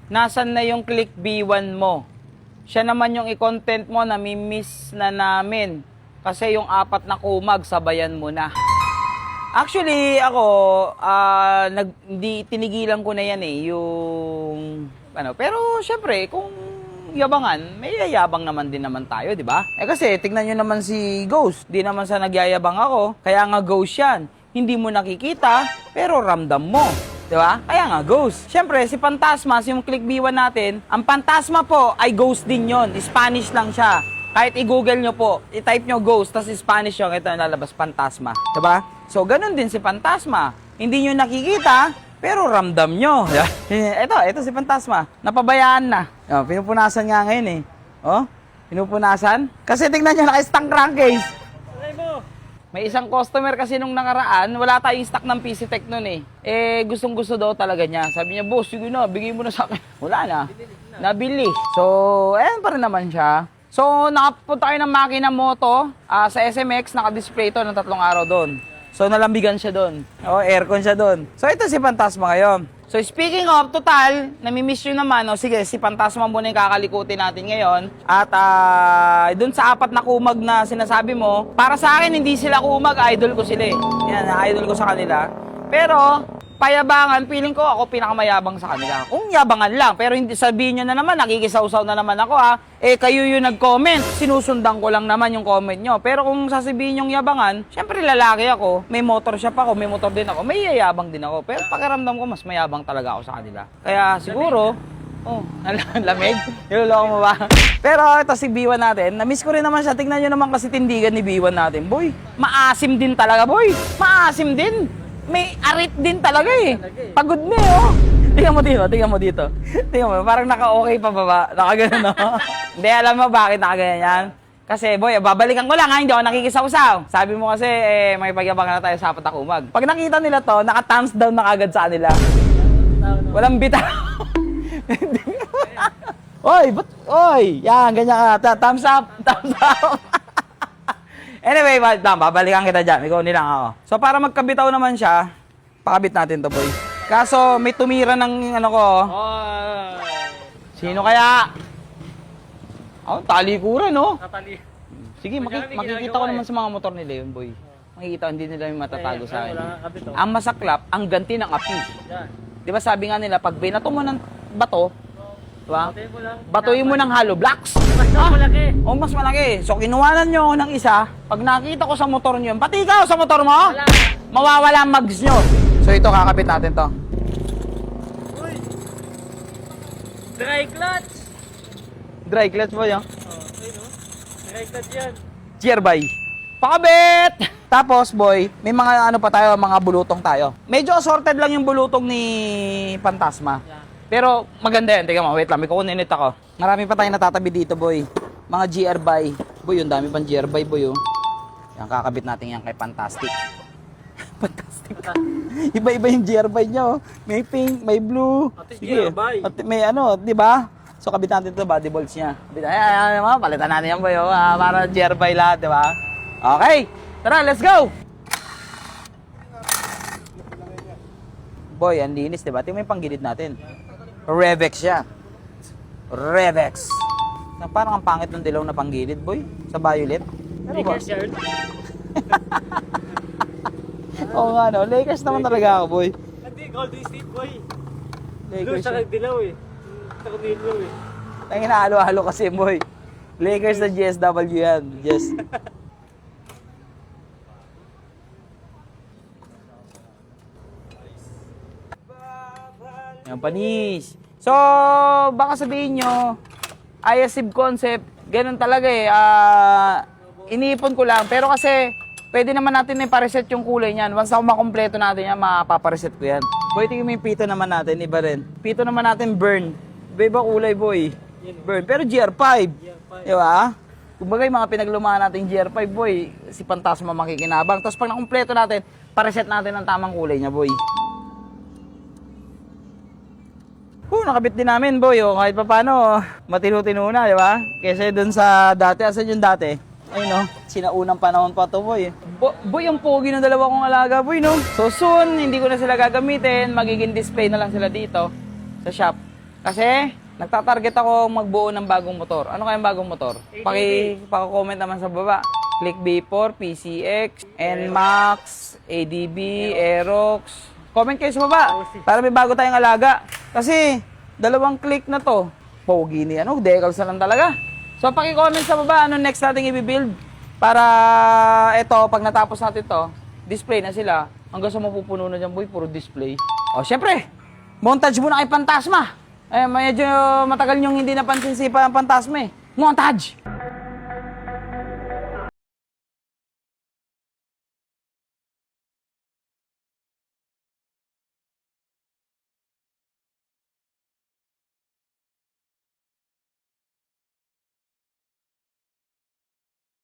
nasan na yung Click B1 mo? Siya naman yung i-content mo, nami-miss na namin. Kasi yung 4 na kumag, sabayan mo na. Actually, ako, hindi tinigilan ko na yan eh, yung, pero syempre, kung yabangan, may yayabang naman din naman tayo, di ba? Kasi, tignan nyo naman si Ghost, di naman sa nagyayabang ako, kaya nga Ghost yan. Hindi mo nakikita, pero ramdam mo. Di ba? Kaya nga, Ghost. Siyempre, si Phantasma, yung Click B1 natin, ang Phantasma po ay Ghost din yon. Spanish lang siya. Kahit i-google nyo po, i-type nyo Ghost, tas Spanish yung ito lalabas, Phantasma. Di ba? So, ganun din si Phantasma. Hindi nyo nakikita, pero ramdam nyo. Ito si Phantasma. Napabayaan na. Oh, pinupunasan nga ngayon eh. Oh, pinupunasan. Kasi tingnan nyo, naka-stang crankcase. May isang customer kasi nung nakaraan, wala tayong stock ng PC Tech nun eh. Gustong-gusto daw talaga niya. Sabi niya, boss, sige na, bigay mo na sa akin. Wala na. Nabili. So, ayan pa rin naman siya. So, nakapunta kayo ng makina moto sa SMX, naka-display to ng 3 araw doon. So, nalambigan siya doon. Aircon siya doon. So, ito si Phantasma ngayon. So, speaking of, total, namimiss nyo naman. Sige, si Phantasma muna yung kakalikutin natin ngayon. At dun sa 4 na kumag na sinasabi mo, para sa akin, hindi sila kumag. Idol ko sila eh. Yan, idol ko sa kanila. Pero, payabangan, feeling ko ako pinakamayabang sa kanila. Kung yabangan lang, pero hindi sabihin nyo na naman, nakikisaw-saw na naman ako ha. Kayo yung nag-comment, sinusundan ko lang naman yung comment nyo. Pero kung sasabihin yung yabangan, syempre lalaki ako, may motor shop ako, may motor din ako, may yayabang din ako. Pero pakiramdam ko, mas mayabang talaga ako sa kanila. Kaya siguro, lamig? Niloloko mo ba? Pero ito si B1 natin, na-miss ko rin naman siya. Tingnan nyo naman kasi tindigan ni B1 natin. Boy, maasim din talaga, boy. Maasim din. May arit din talaga eh. Pagod na eh, oh. Tingnan mo dito, tingnan mo dito. Tingnan mo, parang naka-okay pa baba. Naka-ganun, no? Hindi, alam mo bakit naka-ganyan yan? Kasi, boy, babalikan ko lang ha, hindi ako nakikisaw-saw. Sabi mo kasi, may pagyabangan na tayo sa 4 na kumag. Pag nakita nila to, naka-thumbs down na kagad sa kanila. Walang bitaw. Oy, yan, ganyan ka. Thumbs up, thumbs up. Anyway, babalikan kita dyan. Ikaw nilang ako. So, para magkabitaw naman siya, pakabit natin to, boy. Kaso, may tumira ng ano ko. Sino kaya? Talikuran, no? Sige, makikita ko naman sa mga motor nila yun, boy. Makikita, hindi nila yung matatago sa akin. Ang masaklap, ang ganti ng api. Di ba sabi nga nila, pag binato mo ng bato, diba? Batuin mo ng hollow blocks. Mas malaki. Mas malaki. So, kinuwanan nyo ng isa. Pag nakita ko sa motor nyo, pati ikaw sa motor mo, mawawala ang mags nyo. So, ito, kakabit natin to. Uy! Dry clutch! Dry clutch mo yun? Dry clutch yan. Cheer by. Pakabit! Tapos, boy, may mga ano pa tayo, mga bulutong tayo. Medyo assorted lang yung bulutong ni Phantasma. Pero maganda yan. Tingnan mo, wait lang. May kukuninit ako. Marami pa tayong natatabi dito, boy. Mga GR by. Boy, yung dami pang GR by, boy. Yan, kakabit natin yan kay Fantastic. Fantastic. Iba-iba yung GR by nyo. May pink, may blue. Sige. At may ano, di ba? So, kabit natin ito, body bolts niya. Ayan, palitan natin yan, boy. Para GR by lahat, di ba? Okay. Tara, let's go! Boy, ang linis, di ba? Tingnan mo yung panggilid natin. Revex siya. Revex. Parang ang pangit ng dilaw na panggilid, boy. Sa violet. Lakers yard. Oo nga, no? Lakers naman talaga ako, boy. Hindi, Golden State, boy. Lakers Blue sa dilaw eh. Sa dilaw eh. Tangin na halo-halo kasi, boy. Lakers na GSW yan. Yes. Yan, panis. So, baka sabihin nyo, ISIB concept, ganun talaga eh. Iniipon ko lang. Pero kasi, pwede naman natin na ipareset yung kulay niyan. Once na makompleto natin yan, mapapareset ko yan. Boy, tingin mo yung pito naman natin, iba rin. Pito naman natin, burn. Iba kulay, boy. Burn. Pero GR5. Di ba? Kumbaga yung mga pinaglumaan natin GR5, boy, si Phantasma makikinabang. Tapos pag nakompleto natin, pareset natin ang tamang kulay niya, boy. Nakabit din namin, boy. Kahit pa paano, matino-tino na, di ba? Kasi dun sa dati, asan yung dati? Ayun, no? Sinaunang panahon pa to, boy. Boy, ang pogi ng dalawa kong alaga, boy, no? So soon, hindi ko na sila gagamitin. Magiging display na lang sila dito sa shop. Kasi, nagtatarget ako magbuo ng bagong motor. Ano kayang bagong motor? Paki-comment naman sa baba. Click B4, PCX, NMAX, ADB, Aerox. Comment kayo sa baba para may bago tayong alaga. Kasi, 2 click na to. Pogi ni ano, decals na lang talaga. So, paki-comment sa baba, ano next nating i-build. Para ito, pag natapos natin to, display na sila. Hanggang sa mapupuno na dyan, boy, puro display. O, syempre, montage muna kay Fantasma. Eh, medyo matagal niyong hindi napansin si Fantasma eh. Montage!